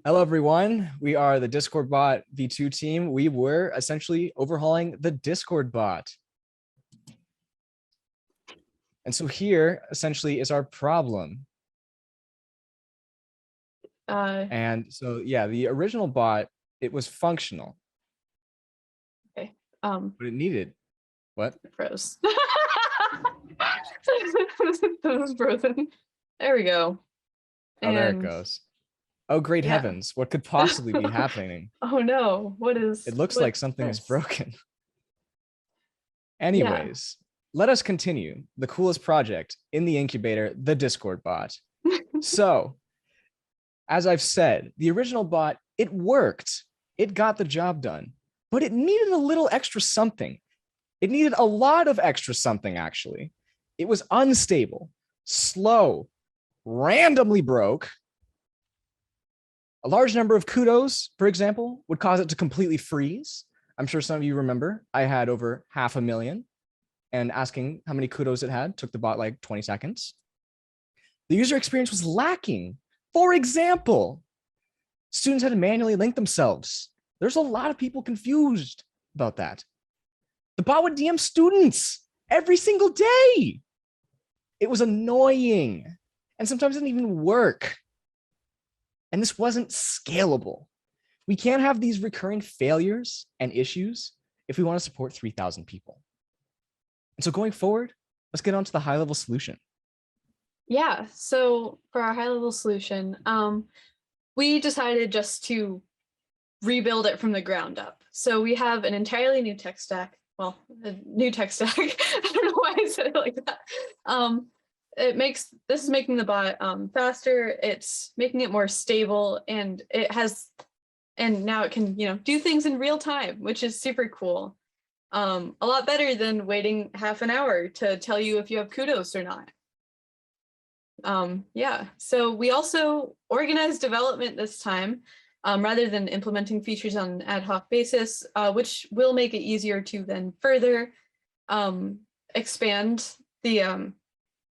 Hello, everyone. We are the Discord bot V2 team. We were essentially overhauling the Discord bot. And so here essentially is our problem. And so, yeah, the original bot, it was functional. Okay. But it needed what? It froze. That was frozen. There we go. Oh, there it goes. Oh, great heavens. What could possibly be happening? Oh no, it looks like something is broken. Anyways, let us continue the coolest project in the incubator, the Discord bot. So, as I've said, the original bot, it worked. It got the job done, but it needed a little extra something. It needed a lot of extra something, actually. It was unstable, slow, randomly broke. A large number of kudos, for example, would cause it to completely freeze. I'm sure some of you remember I had over 500,000, and asking how many kudos it had took the bot like 20 seconds. The user experience was lacking. For example, students had to manually link themselves. There's a lot of people confused about that. The bot would DM students every single day. It was annoying, and sometimes it didn't even work. And this wasn't scalable. We can't have these recurring failures and issues if we want to support 3,000 people. And so going forward, let's get on to the high-level solution. Yeah, so for our high-level solution, we decided just to rebuild it from the ground up. So we have an entirely new tech stack. Well, a new tech stack. I don't know why I said it like that. This is making the bot faster. It's making it more stable, and now it can, do things in real time, which is super cool. A lot better than waiting half an hour to tell you if you have kudos or not. Yeah, so we also organized development this time rather than implementing features on an ad hoc basis, which will make it easier to then further expand the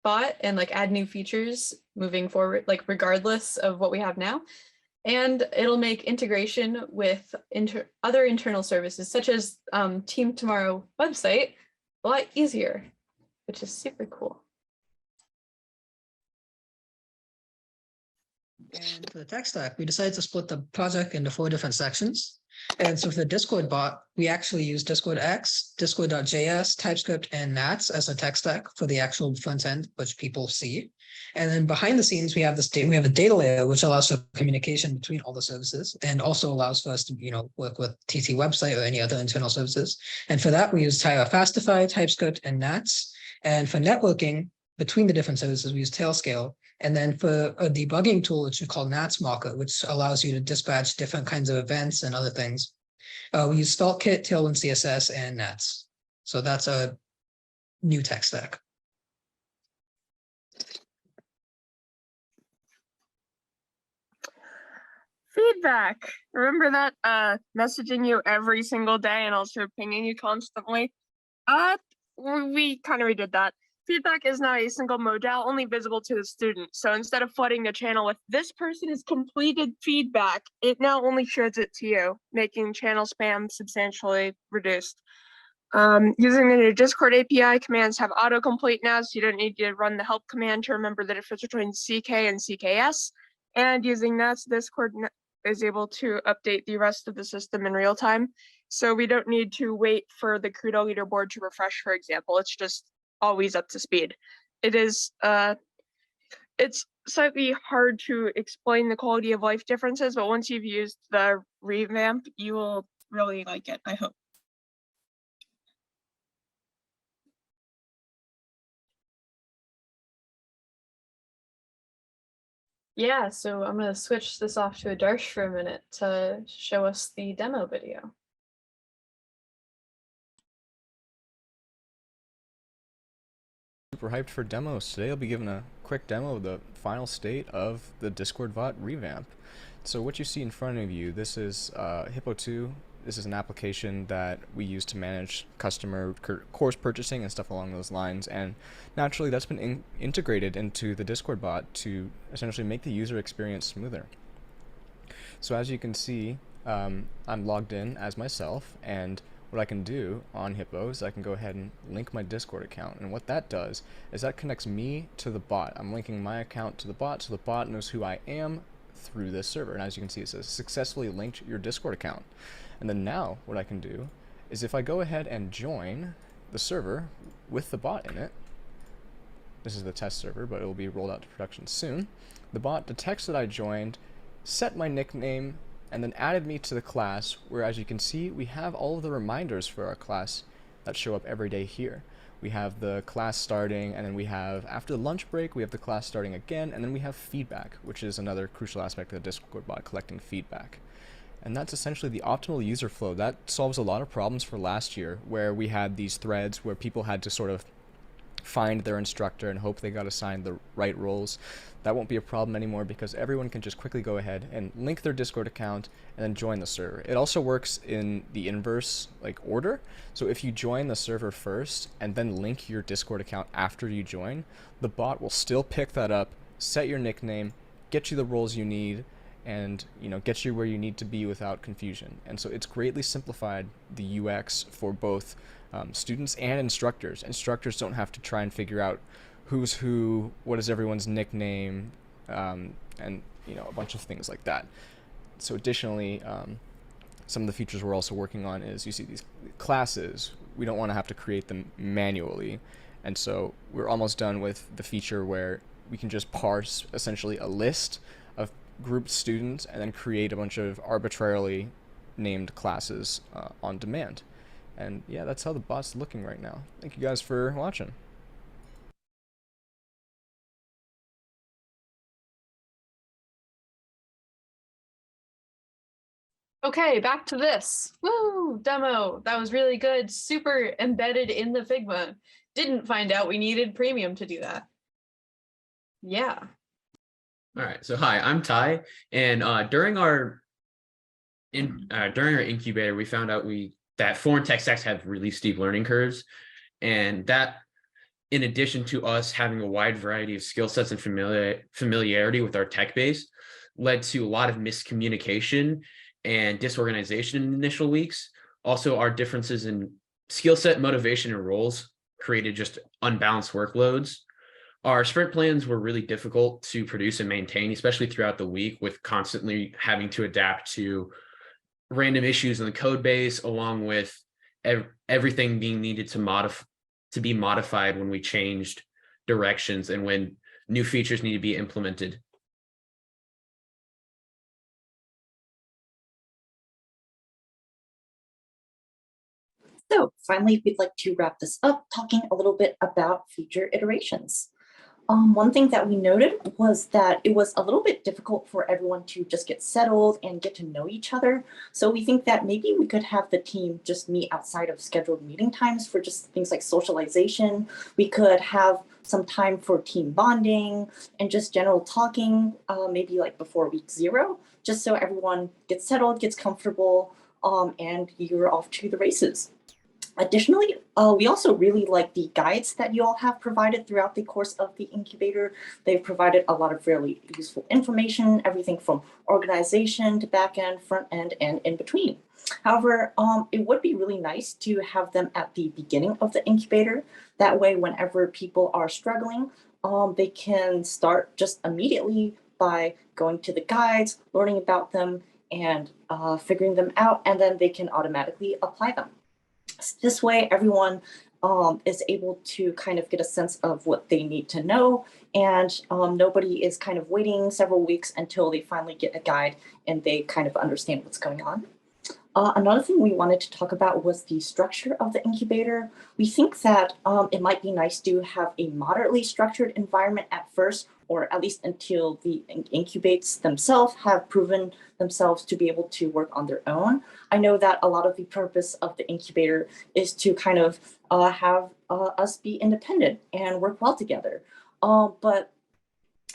bot and add new features moving forward, regardless of what we have now. And it'll make integration with other internal services, such as Team Tomorrow website, a lot easier, which is super cool. And for the tech stack, we decided to split the project into 4 different sections. And so for the Discord bot, we actually use Discord X, Discord.js, TypeScript, and Nats as a tech stack for the actual front end, which people see. And then behind the scenes, we have a data layer, which allows for communication between all the services and also allows for us to, work with TT website or any other internal services. And for that, we use Fastify, TypeScript, and Nats. And for networking between the different services, we use Tailscale. And then for a debugging tool, which we call Nats Marker, which allows you to dispatch different kinds of events and other things. We use StalkKit, Tailwind CSS, and Nats. So that's a new tech stack. Feedback. Remember that messaging you every single day and also pinging you constantly? We kind of redid that. Feedback is now a single modal only visible to the student. So instead of flooding the channel with this person has completed feedback, it now only shows it to you, making channel spam substantially reduced. Using the new Discord API, commands have autocomplete now, so you don't need to run the help command to remember the difference between CK and CKS. And using Nats, Discord is able to update the rest of the system in real time. So we don't need to wait for the Kudo leaderboard to refresh, for example. It's just always up to speed. It is it's slightly hard to explain the quality of life differences, but once you've used the revamp, you will really like it, I hope. Yeah, so I'm going to switch this off to Adarsh for a minute to show us the demo video. Super hyped for demos. Today I'll be giving a quick demo of the final state of the Discord bot revamp. So what you see in front of you, this is Hippo 2. This is an application that we use to manage customer course purchasing and stuff along those lines, and naturally that's been integrated into the Discord bot to essentially make the user experience smoother. So as you can see, I'm logged in as myself, and what I can do on Hippo is I can go ahead and link my Discord account. And what that does is that connects me to the bot. I'm linking my account to the bot, so the bot knows who I am through this server. And as you can see, it says successfully linked your Discord account. And then now what I can do is if I go ahead and join the server with the bot in it, this is the test server, but it will be rolled out to production soon. The bot detects that I joined, set my nickname, and then added me to the class, where as you can see, we have all of the reminders for our class that show up every day here. We have the class starting, and then we have, after the lunch break, we have the class starting again, and then we have feedback, which is another crucial aspect of the Discord bot, collecting feedback. And that's essentially the optimal user flow. That solves a lot of problems for last year, where we had these threads where people had to sort of find their instructor and hope they got assigned the right roles. That won't be a problem anymore because everyone can just quickly go ahead and link their Discord account and then join the server. It also works in the inverse order. So if you join the server first and then link your Discord account after you join, the bot will still pick that up, set your nickname, get you the roles you need, and get you where you need to be without confusion. And so it's greatly simplified the UX for both students and instructors. Instructors don't have to try and figure out who's who, what is everyone's nickname, and a bunch of things like that. So additionally, some of the features we're also working on is, you see these classes, we don't want to have to create them manually, and so we're almost done with the feature where we can just parse essentially a list of grouped students and then create a bunch of arbitrarily named classes on demand. And yeah, that's how the bot's looking right now. Thank you guys for watching. Okay, back to this. Woo, demo. That was really good. Super embedded in the Figma. Didn't find out we needed premium to do that. Yeah. All right. So hi, I'm Ty, and during our incubator, we found out that foreign tech stacks have really steep learning curves, and that, in addition to us having a wide variety of skill sets and familiarity with our tech base, led to a lot of miscommunication and disorganization in the initial weeks. Also, our differences in skill set, motivation, and roles created just unbalanced workloads. Our sprint plans were really difficult to produce and maintain, especially throughout the week, with constantly having to adapt to random issues in the code base, along with everything being needed to be modified when we changed directions and when new features need to be implemented. So finally, we'd like to wrap this up talking a little bit about future iterations. One thing that we noted was that it was a little bit difficult for everyone to just get settled and get to know each other. So we think that maybe we could have the team just meet outside of scheduled meeting times for just things like socialization. We could have some time for team bonding and just general talking, maybe like before week 0, just so everyone gets settled, gets comfortable, and you're off to the races. Additionally, we also really like the guides that you all have provided throughout the course of the incubator. They've provided a lot of really useful information, everything from organization to back end, front end, and in between. However, it would be really nice to have them at the beginning of the incubator. That way, whenever people are struggling, they can start just immediately by going to the guides, learning about them, and figuring them out, and then they can automatically apply them. This way, everyone is able to kind of get a sense of what they need to know, and nobody is kind of waiting several weeks until they finally get a guide and they kind of understand what's going on. Another thing we wanted to talk about was the structure of the incubator. We think that it might be nice to have a moderately structured environment at first, or at least until the incubates themselves have proven themselves to be able to work on their own. I know that a lot of the purpose of the incubator is to kind of have us be independent and work well together. But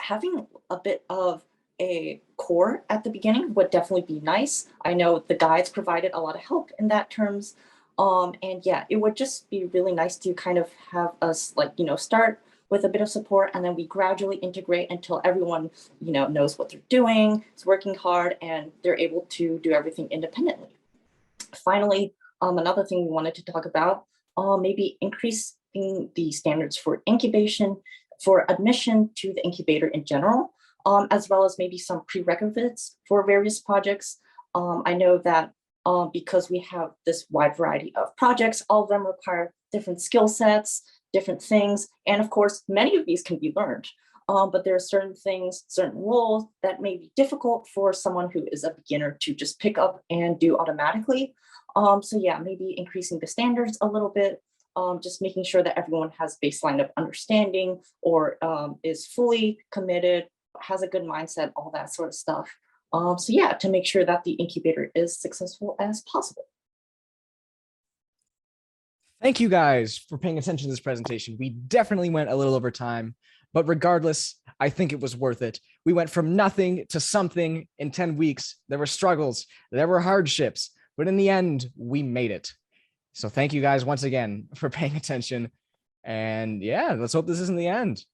having a bit of a core at the beginning would definitely be nice. I know the guides provided a lot of help in that terms. And yeah, it would just be really nice to kind of have us start with a bit of support, and then we gradually integrate until everyone, knows what they're doing, is working hard, and they're able to do everything independently. Finally, another thing we wanted to talk about, maybe increasing the standards for incubation, for admission to the incubator in general, as well as maybe some prerequisites for various projects. I know that because we have this wide variety of projects, all of them require different skill sets, different things, and of course, many of these can be learned. But there are certain things, certain roles that may be difficult for someone who is a beginner to just pick up and do automatically. So yeah, maybe increasing the standards a little bit, just making sure that everyone has baseline of understanding or is fully committed, has a good mindset, all that sort of stuff. So yeah, to make sure that the incubator is successful as possible. Thank you guys for paying attention to this presentation. We definitely went a little over time, but regardless, I think it was worth it. We went from nothing to something in 10 weeks. There were struggles, there were hardships, but in the end, we made it. So thank you guys once again for paying attention. And yeah, let's hope this isn't the end.